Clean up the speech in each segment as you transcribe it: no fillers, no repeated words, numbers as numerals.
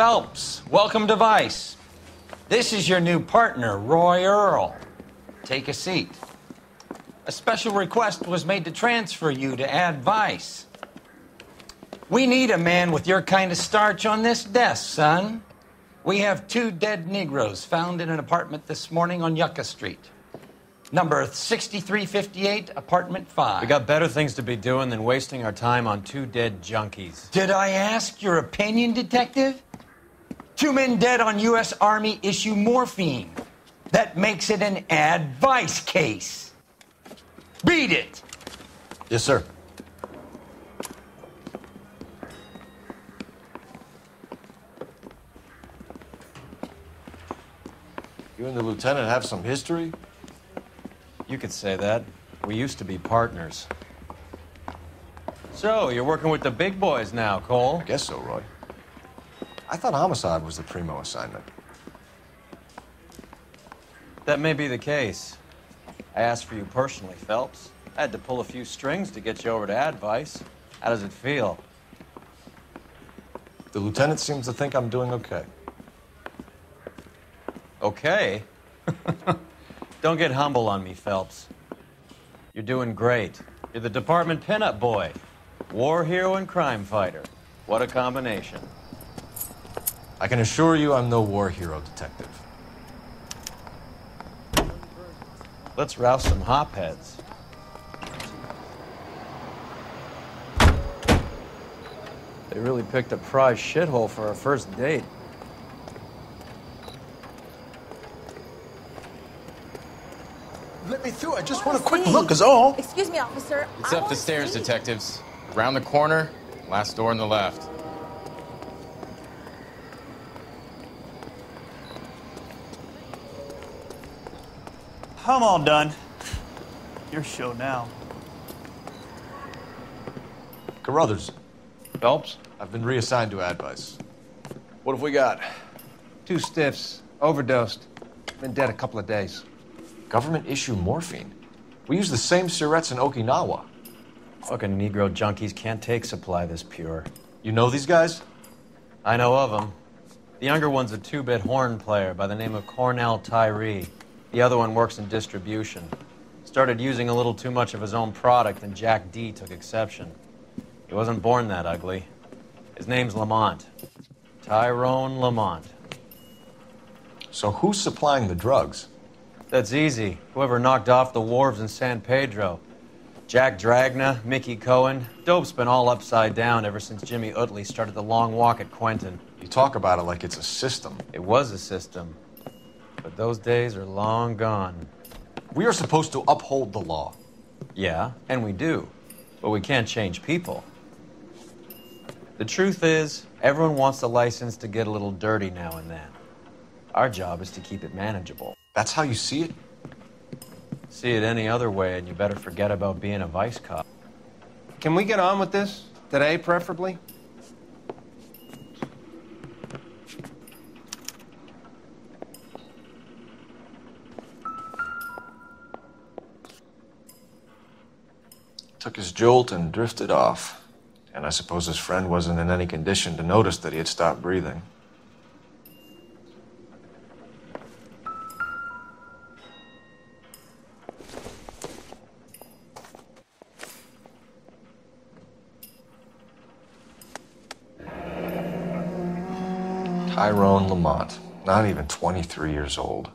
Phelps, welcome to Vice. This is your new partner, Roy Earl. Take a seat. A special request was made to transfer you to Ad Vice. We need a man with your kind of starch on this desk, son. We have 2 dead Negroes found in an apartment this morning on Yucca Street. Number 6358, apartment 5. We got better things to be doing than wasting our time on 2 dead junkies. Did I ask your opinion, detective? 2 men dead on U.S. Army issue morphine. That makes it an Ad Vice case. Beat it! Yes, sir. You and the lieutenant have some history? You could say that. We used to be partners. So, you're working with the big boys now, Cole? I guess so, Roy. I thought homicide was the primo assignment. That may be the case. I asked for you personally, Phelps. I had to pull a few strings to get you over to Ad Vice. How does it feel? The lieutenant seems to think I'm doing okay. Okay? Don't get humble on me, Phelps. You're doing great. You're the department pinup boy. War hero and crime fighter. What a combination. I can assure you I'm no war hero, detective. Let's rouse some hopheads. They really picked a prize shithole for our first date. Let me through. I just want a quick look is all. Excuse me, officer. It's up the stairs, detectives. Around the corner, last door on the left. I'm all done. Your show now. Carruthers, Phelps? I've been reassigned to Ad Vice. What have we got? 2 stiffs, overdosed, been dead a couple of days. Government issue morphine. We use the same syrettes in Okinawa. Fucking Negro junkies can't take supply this pure. You know these guys? I know of them. The younger one's a 2-bit horn player by the name of Cornell Tyree. The other one works in distribution. Started using a little too much of his own product, and Jack D took exception. He wasn't born that ugly. His name's Lamont. Tyrone Lamont. So who's supplying the drugs? That's easy. Whoever knocked off the wharves in San Pedro. Jack Dragna, Mickey Cohen. Dope's been all upside down ever since Jimmy Utley started the long walk at Quentin. You talk about it like it's a system. It was a system. But those days are long gone. We are supposed to uphold the law. Yeah, and we do. But we can't change people. The truth is, everyone wants a license to get a little dirty now and then. Our job is to keep it manageable. That's how you see it? See it any other way, and you better forget about being a vice cop. Can we get on with this? Today, preferably? Took his jolt and drifted off. And I suppose his friend wasn't in any condition to notice that he had stopped breathing. Tyrone Lamont, not even 23 years old.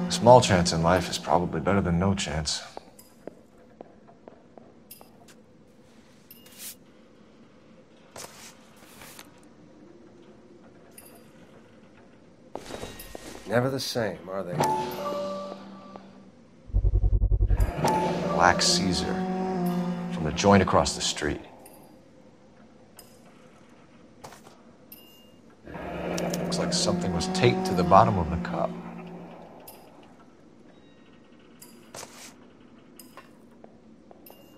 A small chance in life is probably better than no chance. Never the same, are they? Black Caesar, from the joint across the street. Looks like something was taped to the bottom of the cup.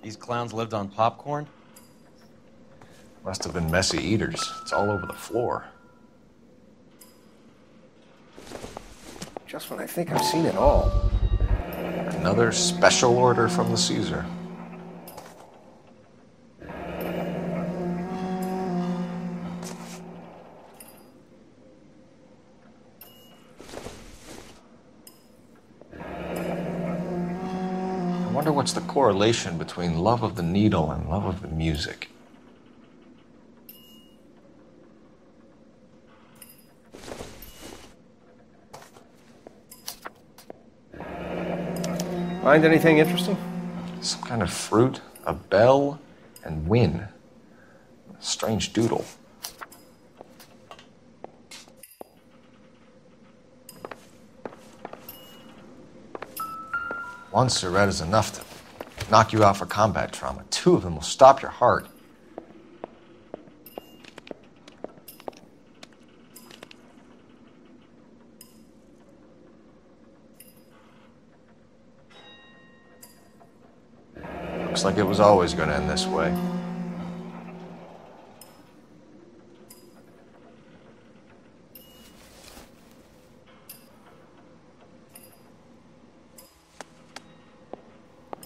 These clowns lived on popcorn? Must have been messy eaters. It's all over the floor. Just when I think I've seen it all. Another special order from the Caesar. wonder what's the correlation between love of the needle and love of the music. Find anything interesting? Some kind of fruit, a bell, and win. A strange doodle. One cigarette is enough to knock you out for combat trauma. 2 of them will stop your heart. Looks like it was always going to end this way.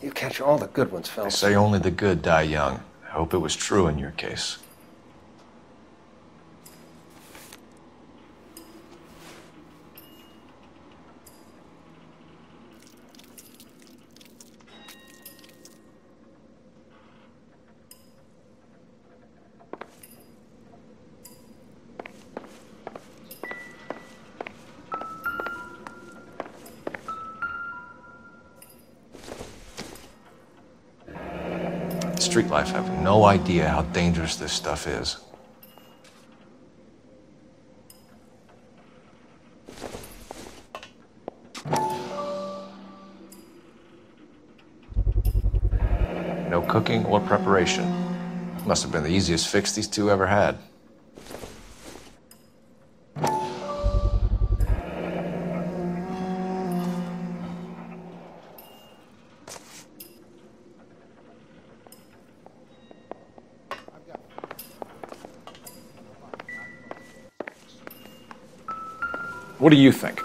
You catch all the good ones, They Phelps. say only the good die young. I hope it was true in your case. Street life have no idea how dangerous this stuff is. No cooking or preparation. Must have been the easiest fix these 2 ever had. What do you think?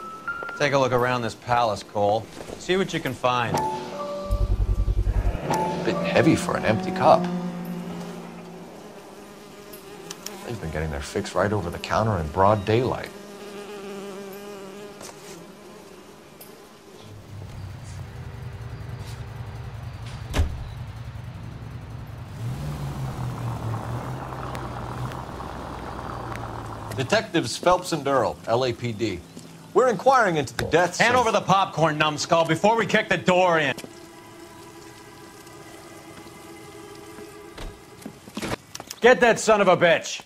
Take a look around this palace, Cole. See what you can find. A bit heavy for an empty cup. They've been getting their fix right over the counter in broad daylight. Detectives Phelps and Earl, LAPD. We're inquiring into the deaths Hand of... over the popcorn, numbskull, before we kick the door in. Get that son of a bitch!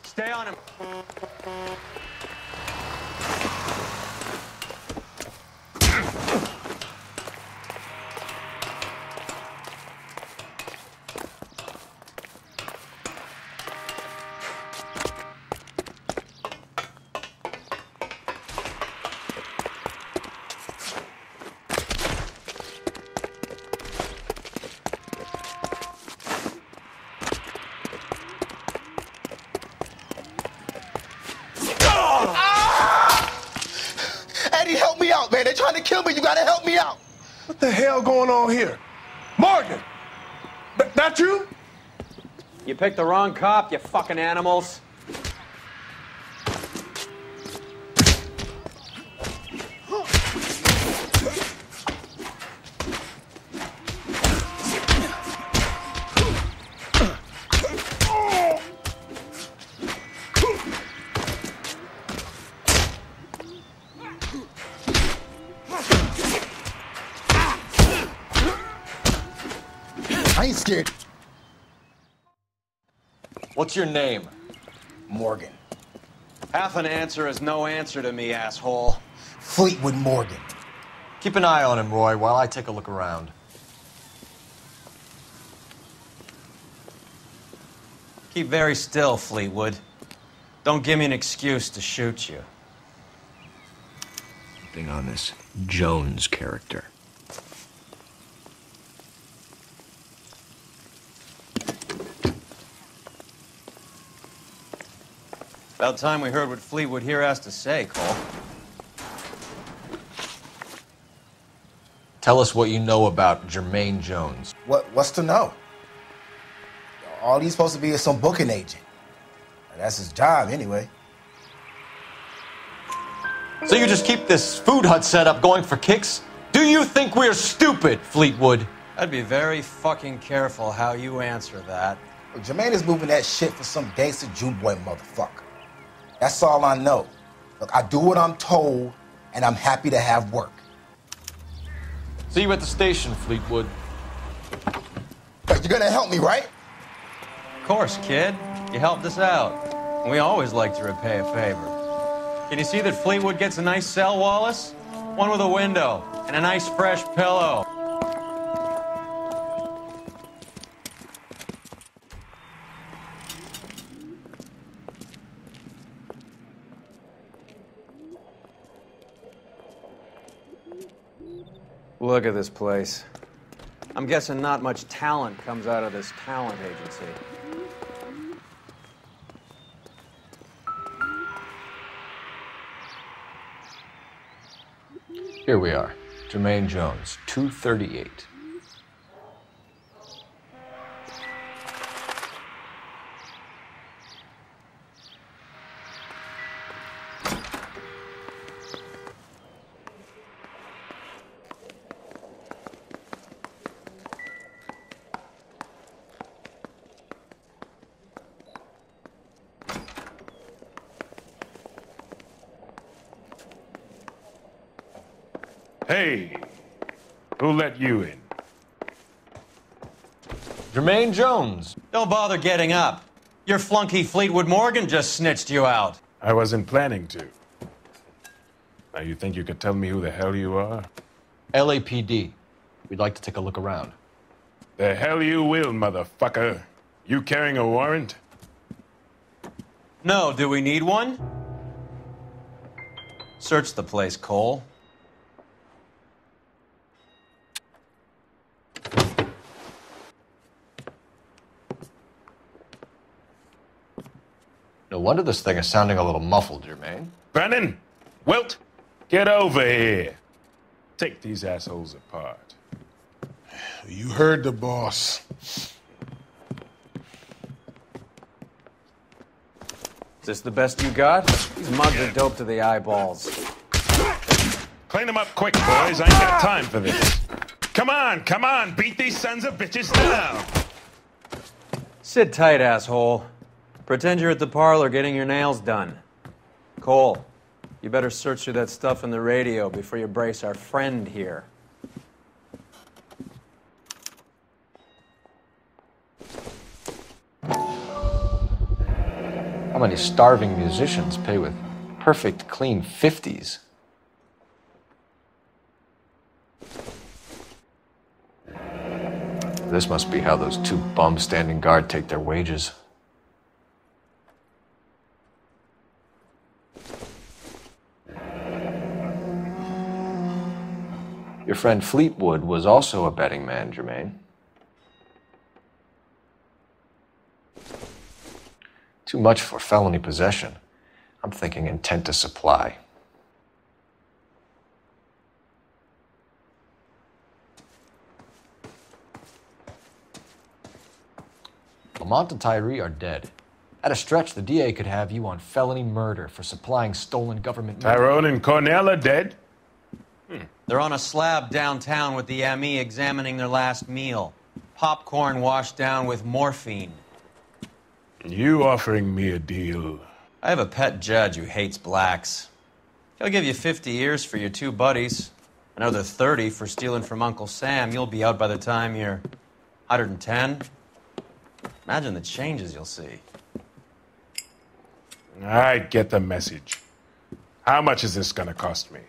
Stay on him. Eddie, help me out, man. They're trying to kill me. You gotta help me out. What the hell going on here? Morgan! That you? You picked the wrong cop, you fucking animals. I ain't scared. What's your name? Morgan. Half an answer is no answer to me, asshole. Fleetwood Morgan. Keep an eye on him, Roy, while I take a look around. Keep very still, Fleetwood. Don't give me an excuse to shoot you. Thing on this Jones character. About time we heard what Fleetwood here has to say, Cole. Tell us what you know about Jermaine Jones. What's to know? All he's supposed to be is some booking agent. That's his job, anyway. So you just keep this food hut setup going for kicks? Do you think we're stupid, Fleetwood? I'd be very fucking careful how you answer that. Look, Jermaine is moving that shit for some gangster Jew boy motherfucker. That's all I know. Look, I do what I'm told, and I'm happy to have work. See you at the station, Fleetwood. But you're gonna help me, right? Of course, kid. You helped us out. We always like to repay a favor. Can you see that Fleetwood gets a nice cell, Wallace? One with a window and a nice fresh pillow. Look at this place. I'm guessing not much talent comes out of this talent agency. Here we are. Jermaine Jones, 238. Hey, who let you in? Jermaine Jones. Don't bother getting up. Your flunky Fleetwood Morgan just snitched you out. I wasn't planning to. Now you think you could tell me who the hell you are? LAPD. We'd like to take a look around. The hell you will, motherfucker. You carrying a warrant? No, do we need one? Search the place, Cole. No wonder this thing is sounding a little muffled, Jermaine. Brennan, Wilt, get over here. Take these assholes apart. You heard the boss. Is this the best you got? These mugs are dope to the eyeballs. Clean them up quick, boys. I ain't got time for this. Come on, beat these sons of bitches down. Sit tight, asshole. Pretend you're at the parlor getting your nails done. Cole, you better search through that stuff in the radio before you brace our friend here. How many starving musicians pay with perfect, clean 50s? This must be how those two bums standing guard take their wages. Your friend Fleetwood was also a betting man, Jermaine. Too much for felony possession. I'm thinking intent to supply. Lamont and Tyree are dead. At a stretch, the DA could have you on felony murder for supplying stolen government money. Tyrone and Cornell are dead? They're on a slab downtown with the ME examining their last meal. Popcorn washed down with morphine. You offering me a deal? I have a pet judge who hates blacks. He'll give you 50 years for your two buddies. Another 30 for stealing from Uncle Sam. You'll be out by the time you're 110. Imagine the changes you'll see. I get the message. How much is this gonna cost me?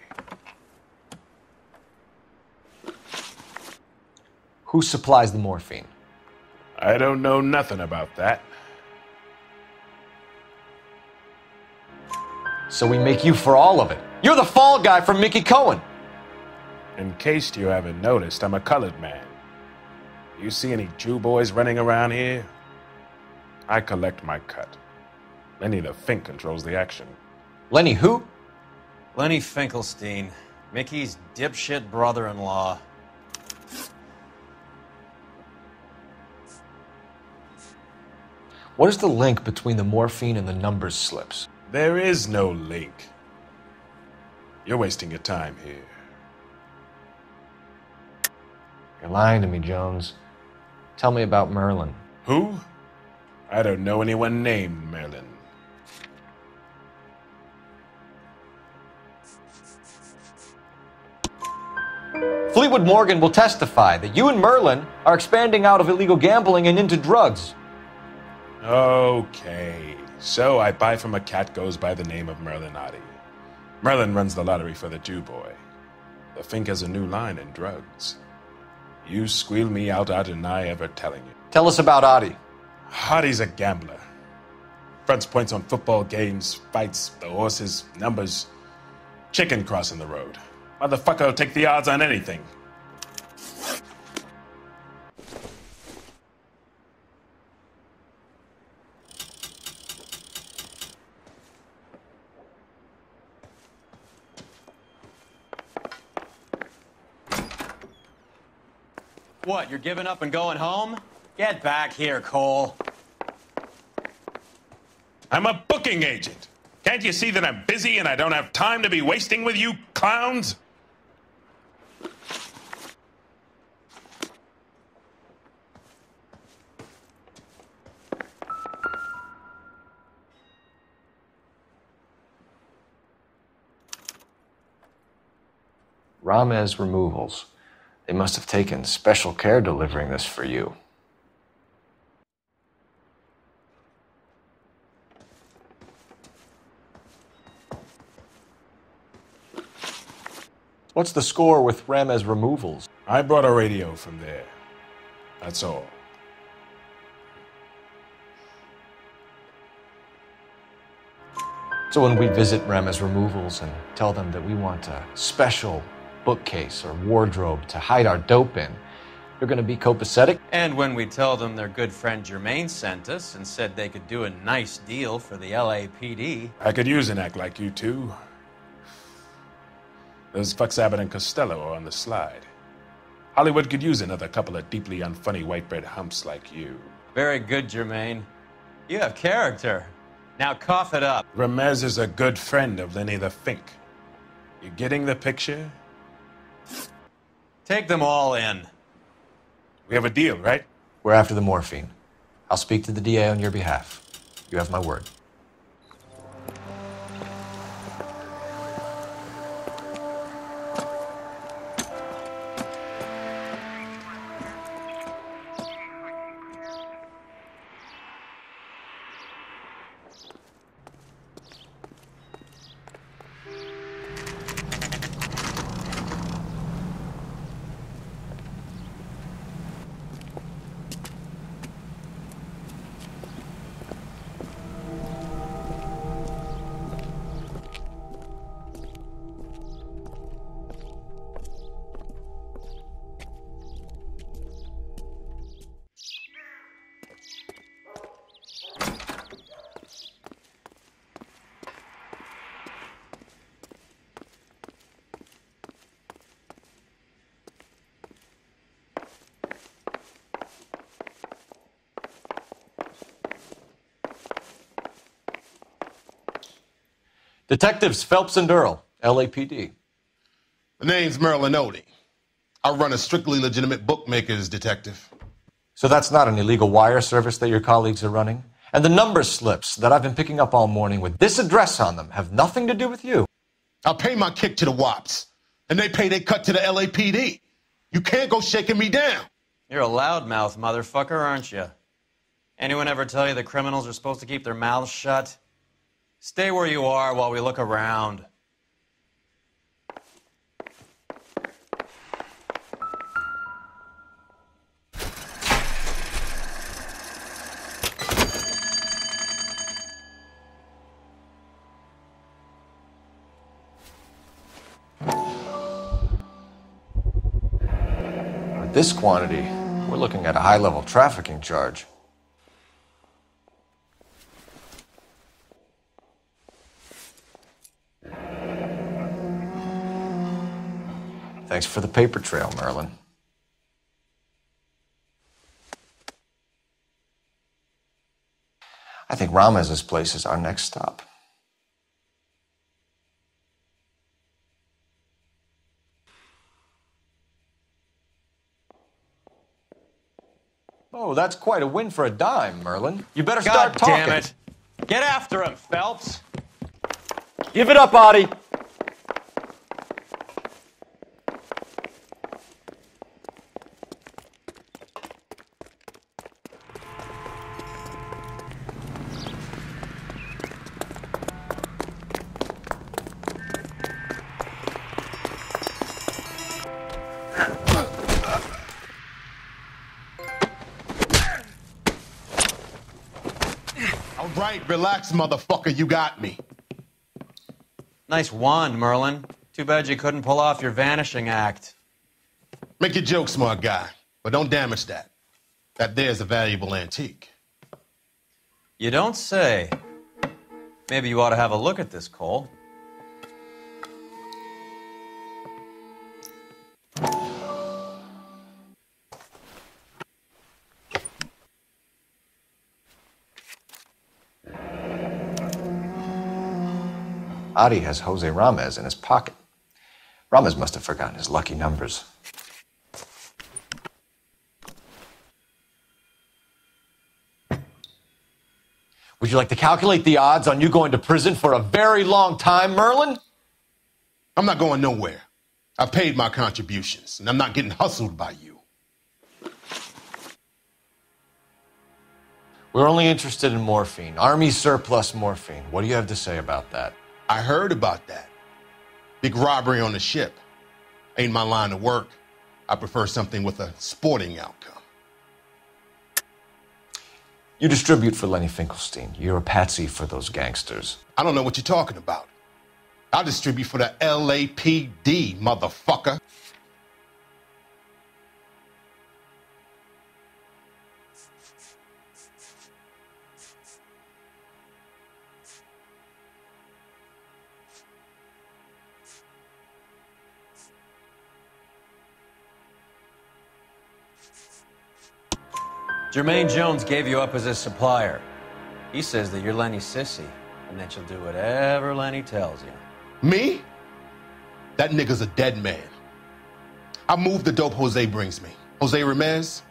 Who supplies the morphine? I don't know nothing about that. So we make you for all of it. You're the fall guy from Mickey Cohen. In case you haven't noticed, I'm a colored man. You see any Jew boys running around here? I collect my cut. Lenny the Fink controls the action. Lenny who? Lenny Finkelstein, Mickey's dipshit What is the link between the morphine and the numbers slips? There is no link. You're wasting your time here. You're lying to me, Jones. Tell me about Merlin. Who? I don't know anyone named Merlin. Fleetwood Morgan will testify that you and Merlin are expanding out of illegal gambling and into drugs. Okay, so I buy from a cat goes by the name of Merlin Oddie. Merlin runs the lottery for the Jew boy. The Fink has a new line in drugs. You squeal me out, I deny ever telling you. Tell us about Oddie. Oddie's a gambler. Fronts points on football games, fights, the horses, numbers. Chicken crossing the road. Motherfucker will take the odds on anything. What, you're giving up and going home? Get back here, Cole. I'm a booking agent. Can't you see that I'm busy and I don't have time to be wasting with you clowns? Ramas removals. They must have taken special care delivering this for you. What's the score with Ramas removals? I brought a radio from there. That's all. So when we visit Ramas removals and tell them that we want a special bookcase or wardrobe to hide our dope in, you're going to be copacetic? And when we tell them their good friend Jermaine sent us and said they could do a nice deal for the LAPD. I could use an act like you two. Those fucks Abbott and Costello are on the slide. Hollywood could use another couple of deeply unfunny white bread humps like you. Very good, Jermaine. You have character. Now cough it up. Ramirez is a good friend of Lenny the Fink. You getting the picture? Take them all in. We have a deal, right? We're after the morphine. I'll speak to the DA on your behalf. You have my word. Detectives Phelps and Earl, LAPD. The name's Merlin Odie. I run a strictly legitimate bookmakers detective. So that's not an illegal wire service that your colleagues are running? And the number slips that I've been picking up all morning with this address on them have nothing to do with you? I pay my kick to the WOPs, and they pay their cut to the LAPD. You can't go shaking me down. You're a loudmouth motherfucker, aren't you? Anyone ever tell you the criminals are supposed to keep their mouths shut? Stay where you are while we look around. With this quantity, we're looking at a high-level trafficking charge. Thanks for the paper trail, Merlin. I think Ramas' place is our next stop. Oh, that's quite a win for a dime, Merlin. You better start talking. God damn it. Get after him, Phelps. Give it up, Audie. All right, relax, motherfucker, you got me. Nice wand, Merlin. Too bad you couldn't pull off your vanishing act. Make your joke, smart guy, but don't damage that. That there's a valuable antique. You don't say. Maybe you ought to have a look at this, Cole. Audie has Jose Ramas in his pocket. Ramas must have forgotten his lucky numbers. Would you like to calculate the odds on you going to prison for a very long time, Merlin? I'm not going nowhere. I've paid my contributions, and I'm not getting hustled by you. We're only interested in morphine. Army surplus morphine. What do you have to say about that? I heard about that. Big robbery on the ship. Ain't my line of work. I prefer something with a sporting outcome. You distribute for Lenny Finkelstein. You're a patsy for those gangsters. I don't know what you're talking about. I distribute for the LAPD, motherfucker. Jermaine Jones gave you up as his supplier. He says that you're Lenny's sissy, and that you'll do whatever Lenny tells you. Me? That nigga's a dead man. I moved the dope Jose brings me. Jose Ramirez?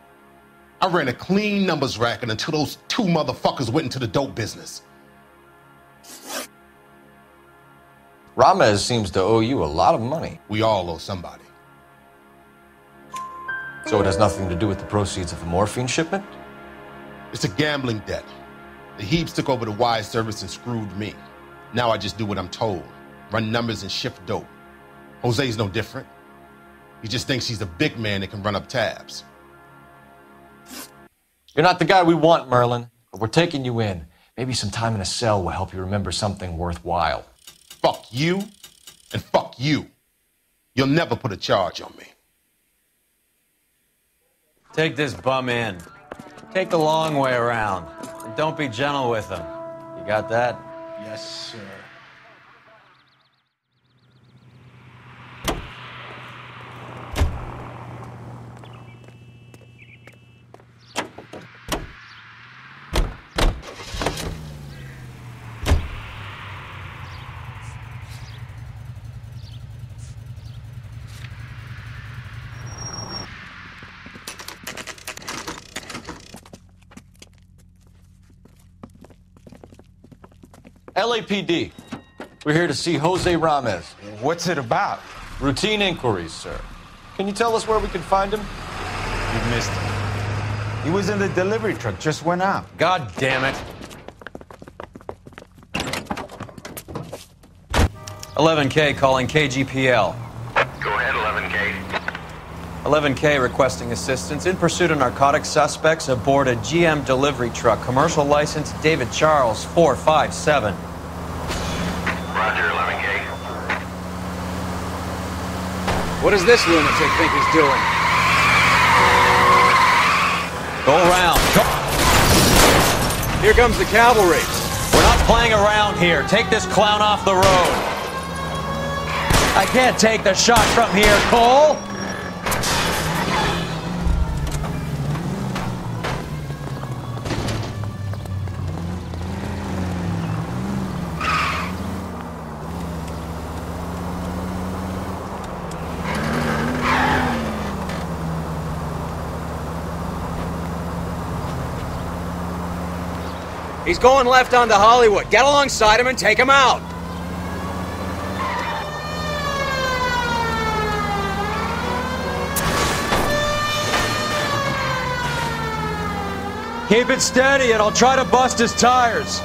I ran a clean numbers racket until those two motherfuckers went into the dope business. Ramas seems to owe you a lot of money. We all owe somebody. So it has nothing to do with the proceeds of the morphine shipment? It's a gambling debt. The Heaps took over the wire service and screwed me. Now I just do what I'm told. Run numbers and shift dope. Jose's no different. He just thinks he's a big man that can run up tabs. You're not the guy we want, Merlin, but we're taking you in. Maybe some time in a cell will help you remember something worthwhile. Fuck you and fuck you. You'll never put a charge on me. Take this bum in. Take the long way around. And don't be gentle with him. You got that? Yes, sir. LAPD. We're here to see Jose Ramas. What's it about? Routine inquiries, sir. Can you tell us where we can find him? You missed him. He was in the delivery truck, just went out. God damn it. 11K calling KGPL. Go ahead, 11K. 11K requesting assistance in pursuit of narcotic suspects aboard a GM delivery truck. Commercial license David Charles 457. Roger, 11K. What does this lunatic think he's doing? Go around. Go. Here comes the cavalry. We're not playing around here. Take this clown off the road. I can't take the shot from here, Cole. He's going left onto Hollywood. Get alongside him and take him out. Keep it steady and I'll try to bust his tires.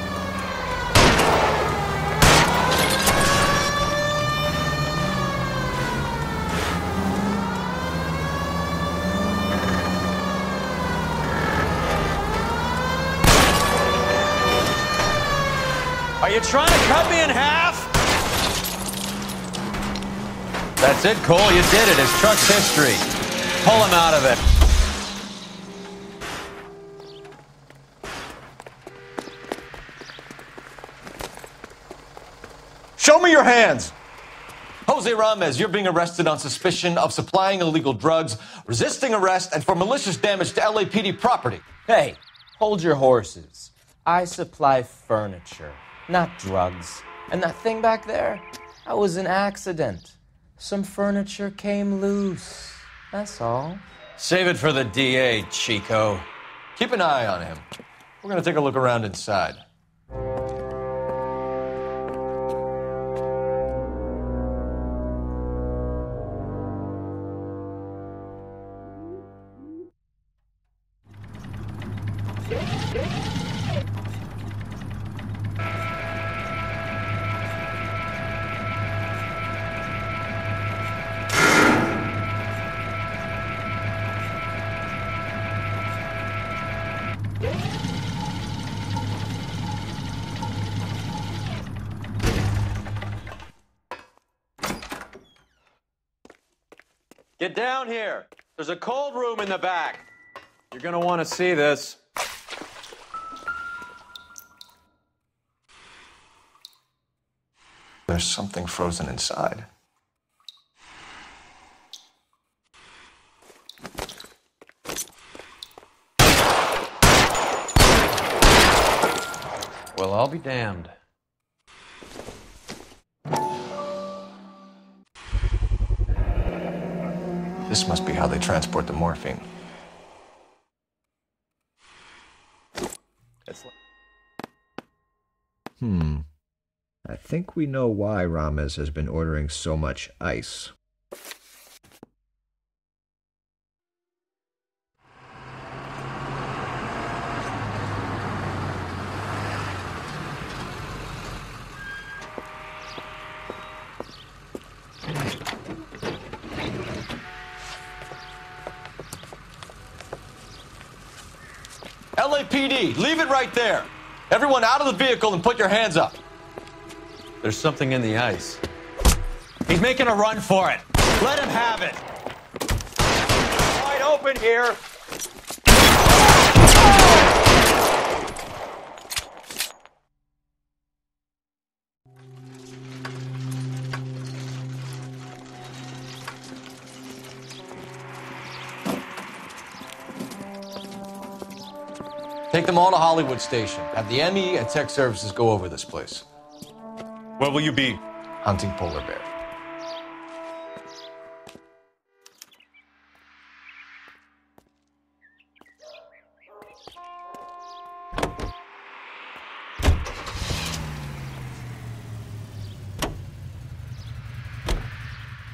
Are you trying to cut me in half? That's it, Cole. You did it. His truck's history. Pull him out of it. Show me your hands! Jose Ramas, you're being arrested on suspicion of supplying illegal drugs, resisting arrest, and for malicious damage to LAPD property. Hey, hold your horses. I supply furniture, not drugs. And that thing back there, that was an accident. Some furniture came loose. That's all. Save it for the DA, Chico. Keep an eye on him. We're gonna take a look around inside. Get down here. There's a cold room in the back. You're gonna want to see this. There's something frozen inside. Well, I'll be damned. This must be how they transport the morphine. I think we know why Ramas has been ordering so much ice. LAPD, leave it right there. Everyone out of the vehicle and put your hands up. There's something in the ice. He's making a run for it. Let him have it. Wide open here. Take them all to Hollywood Station. Have the ME and Tech Services go over this place. Where will you be? Hunting polar bear.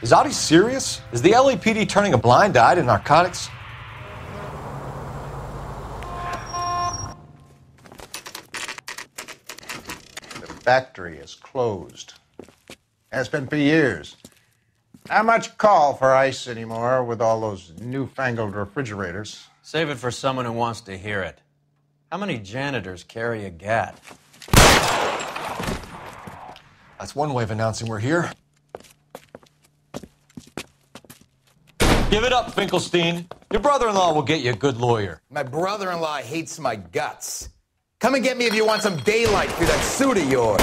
Is Audi serious? Is the LAPD turning a blind eye to narcotics? Factory is closed. Has been for years. Not much call for ice anymore with all those newfangled refrigerators. Save it for someone who wants to hear it. How many janitors carry a gat? That's one way of announcing we're here. Give it up, Finkelstein. Your brother-in-law will get you a good lawyer. My brother-in-law hates my guts. Come and get me if you want some daylight through that suit of yours.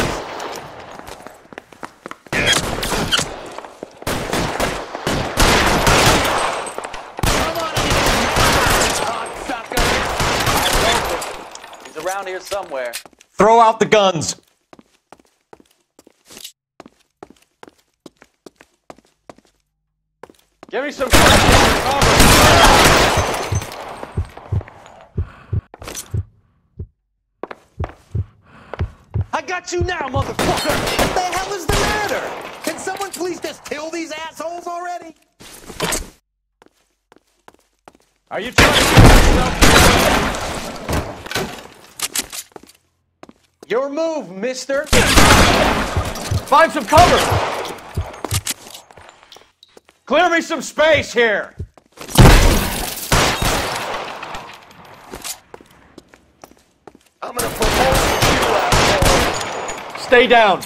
He's around here somewhere. Throw out the guns. Give me some cover. got you now, motherfucker! What the hell is the matter? Can someone please just kill these assholes already? Are you trying to kill yourself? Your move, mister! Find some cover! Clear me some space here! I'm gonna propose to you, asshole. Stay down!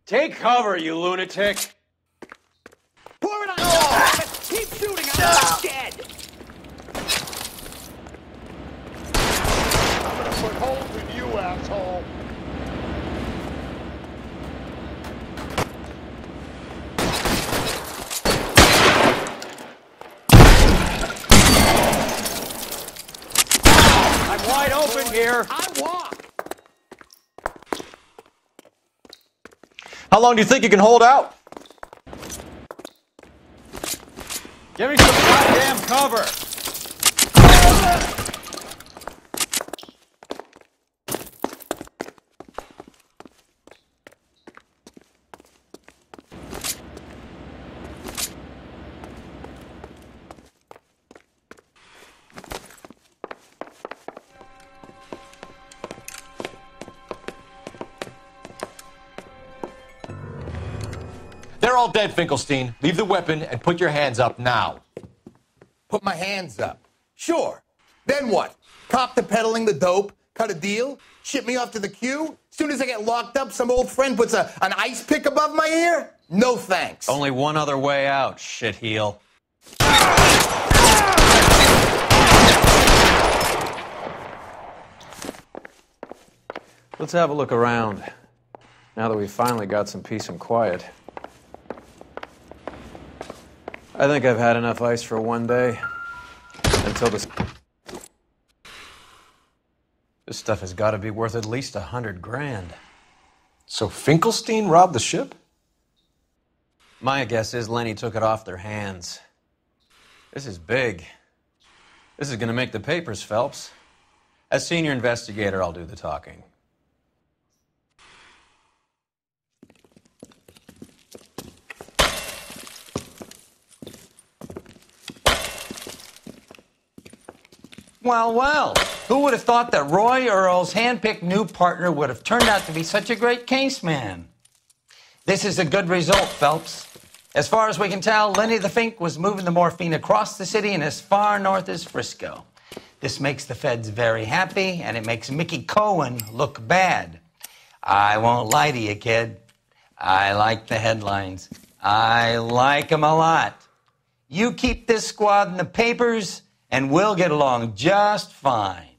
Take cover, you lunatic! Pour it on your Keep shooting, I'm not dead! I'm gonna put holes in you, asshole. I'm wide open here! I walk! How long do you think you can hold out? Give me some goddamn cover! They're all dead, Finkelstein. Leave the weapon and put your hands up now. Put my hands up. Sure. Then what? Cop to peddling the dope? Cut a deal? Ship me off to the queue? Soon as I get locked up, some old friend puts an ice pick above my ear? No thanks. Only one other way out, shitheel. Let's have a look around, now that we've finally got some peace and quiet. I think I've had enough ice for one day. Until this stuff has got to be worth at least $100 grand. So Finkelstein robbed the ship? My guess is Lenny took it off their hands. This is big. This is going to make the papers, Phelps. As senior investigator, I'll do the talking. Well, well, who would have thought that Roy Earl's hand-picked new partner would have turned out to be such a great case man? This is a good result, Phelps. As far as we can tell, Lenny the Fink was moving the morphine across the city and as far north as Frisco. This makes the feds very happy, and it makes Mickey Cohen look bad. I won't lie to you, kid. I like the headlines. I like them a lot. You keep this squad in the papers, and we'll get along just fine.